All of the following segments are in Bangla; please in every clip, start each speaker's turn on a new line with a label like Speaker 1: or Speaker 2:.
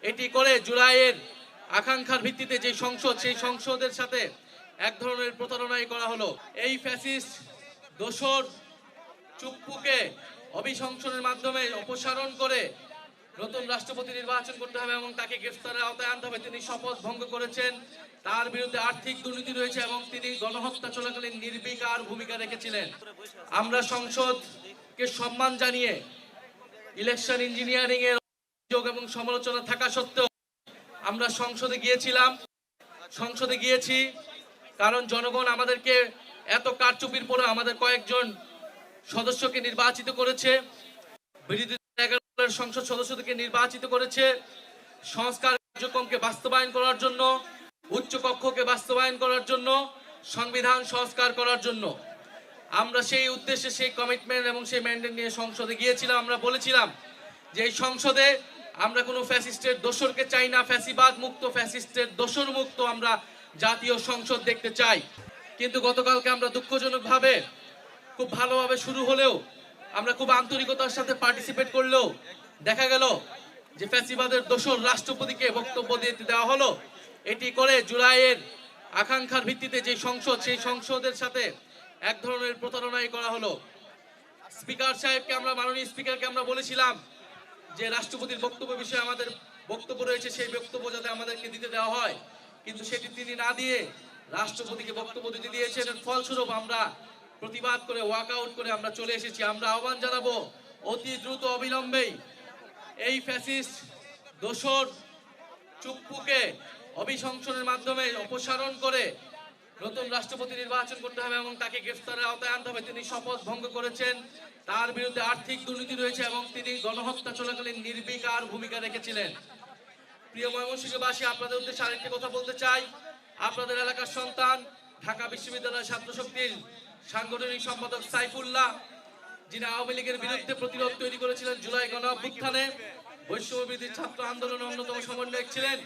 Speaker 1: এটি করে জুলাইয়ের আকাঙ্ক্ষার ভিত্তিতে যে সংসদ, সেই সংসদের সাথে এক ধরনের প্রতারণাই করা হলো। এই ফ্যাসিস্ট দোসর চুপ্পুকে অভিশংসনের মাধ্যমে অপসারণ করে নতুন রাষ্ট্রপতি নির্বাচন করতে হবে এবং তাকে গ্রেফতারের আওতায় আনতে হবে। তিনি শপথ ভঙ্গ করেছেন, তার বিরুদ্ধে আর্থিক দুর্নীতি রয়েছে এবং তিনি গণহত্যা চলাকালীন নির্বিকার ভূমিকা রেখেছিলেন। আমরা সংসদকে সম্মান জানিয়ে ইলেকশন ইঞ্জিনিয়ারিং এর অভিযোগ এবং সমালোচনা থাকা সত্ত্বেও আমরা সংসদে গিয়েছি কারণ জনগণ আমাদেরকে এত কারচুপির পরে আমাদের কয়েকজন সদস্যকে নির্বাচিত করেছে, বিরোধী দলের সংসদ সদস্যদেরকে নির্বাচিত করেছে সংস্কার কার্যক্রমকে বাস্তবায়ন করার জন্য, উচ্চ কক্ষকে বাস্তবায়ন করার জন্য, সংবিধান সংস্কার করার জন্য। আমরা সেই উদ্দেশ্যে, সেই কমিটমেন্ট এবং সেই ম্যান্ডেট নিয়ে সংসদে গিয়েছিলাম। আমরা বলেছিলাম যে এই সংসদে আমরা কোনো ফ্যাসিস্টের দোসরকে চাই না, ফ্যাসিবাদ মুক্ত, ফ্যাসিস্টের দোসর মুক্ত আমরা জাতীয় সংসদ দেখতে চাই। কিন্তু গতকালকে আমরা দুঃখজনকভাবে, খুব ভালোভাবে শুরু হলেও, আমরা খুব আন্তরিকতার সাথে পার্টিসিপেট করলেও দেখা গেল যে ফ্যাসিবাদের দোসর রাষ্ট্রপতিকে বক্তব্য দিতে দেওয়া হলো। এটি করে জুলাইয়ের আকাঙ্ক্ষার ভিত্তিতে যে সংসদ, সেই সংসদের সাথে এক ধরনের প্রতারণাই করা হলো। স্পিকার সাহেবকে আমরা, মাননীয় স্পিকারকে আমরা বলেছিলাম যে রাষ্ট্রপতির বক্তব্য বিষয়ে আমাদের বক্তব্য রয়েছে, সেই বক্তব্য যাতে আমাদেরকে দিতে দেওয়া হয়, কিন্তু সেটি তিনি না দিয়ে রাষ্ট্রপতিকে বক্তব্য দিতে দিয়েছেন। ফলস্বরূপ আমরা প্রতিবাদ করে, ওয়াকআউট করে আমরা চলে এসেছি। আমরা আহ্বান জানাবো অতি দ্রুত অবিলম্বেই এই ফ্যাসিস্ট দোসর চুপ্পুকে অভিশংসনের মাধ্যমে অপসারণ করে নতুন রাষ্ট্রপতি নির্বাচন করতে হবে এবং তাকে গ্রেফতারের আওতায় আনতে হবে। তিনি শপথ ভঙ্গ করেছেন, তার বিরুদ্ধে আর্থিক দুর্নীতি রয়েছে এবং তিনি গণহত্যা চলাকালীন নির্বিকার ভূমিকা রেখেছিলেন। প্রিয় ময়মনসিংহবাসী, আপনাদের উদ্দেশ্যে আরেকটি কথা বলতে চাই। আপনাদের এলাকার সন্তান, ঢাকা বিশ্ববিদ্যালয় ছাত্র শক্তির সাংগঠনিক সম্পাদক সাইফুল্লাহ, যিনি আওয়ামী লীগের বিরুদ্ধে প্রতিরোধ তৈরি করেছিলেন জুলাই গণ অভ্যুত্থানে, বৈষম্যবিরোধী ছাত্র আন্দোলনের অন্যতম সমন্বয়ক ছিলেন,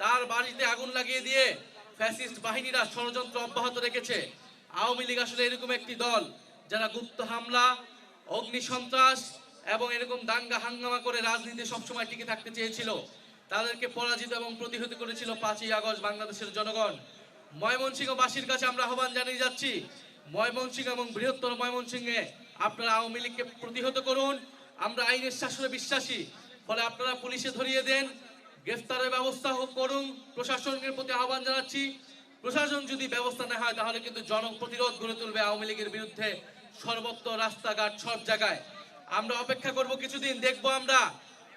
Speaker 1: তার বাড়িতে আগুন লাগিয়ে দিয়ে ফ্যাসিস্ট বাহিনীরা ষড়যন্ত্র অব্যাহত রেখেছে। আওয়ামী লীগ আসলে এরকম একটি দল যারা গুপ্ত হামলা, অগ্নি সন্ত্রাস এবং এরকম দাঙ্গা হাঙ্গামা করে রাজনীতি সবসময় টিকে থাকতে চেয়েছিল। তাদেরকে পরাজিত এবং প্রতিহত করেছিল 5ই আগস্ট বাংলাদেশের জনগণ। ময়মনসিংহবাসীর কাছে আমরা আহ্বান জানিয়ে যাচ্ছি, ময়মনসিংহ এবং বৃহত্তর ময়মনসিংহে আপনারা আওয়ামী লীগকে প্রতিহত করুন। আমরা আইনের শাসনে বিশ্বাসী, ফলে আপনারা পুলিশে ধরিয়ে দেন, গ্রেফতারের ব্যবস্থা করুন। প্রশাসনের প্রতি আহ্বান জানাচ্ছি, প্রশাসন যদি ব্যবস্থা না হয় তাহলে কিন্তু জনপ্রতিরোধ গড়ে তুলবে আওয়ামী লীগের বিরুদ্ধে সর্বত্র, রাস্তাঘাট, সব জায়গায়। আমরা অপেক্ষা করব কিছুদিন, দেখবো আমরা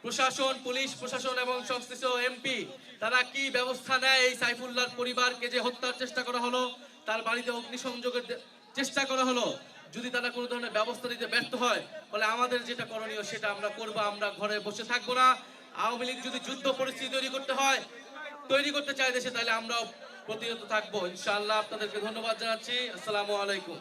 Speaker 1: প্রশাসন, পুলিশ প্রশাসন এবং সংশ্লিষ্ট এমপি তারা কি ব্যবস্থা নেয়। এই সাইফুল্লাহর পরিবারকে যে হত্যার চেষ্টা করা হলো, তার বাড়িতে অগ্নিসংযোগের চেষ্টা করা হলো, যদি তারা কোনো ধরনের ব্যবস্থা নিতে ব্যর্থ হয়, তাহলে আমাদের যেটা করণীয় সেটা আমরা করব। আমরা ঘরে বসে থাকবো না। আওয়ামী লীগ যদি যুদ্ধ পরিস্থিতি তৈরি করতে চায় দেশে, তাহলে আমরাও প্রতিহত থাকবো ইনশাআল্লাহ। আপনাদেরকে ধন্যবাদ জানাচ্ছি। আসসালামু আলাইকুম।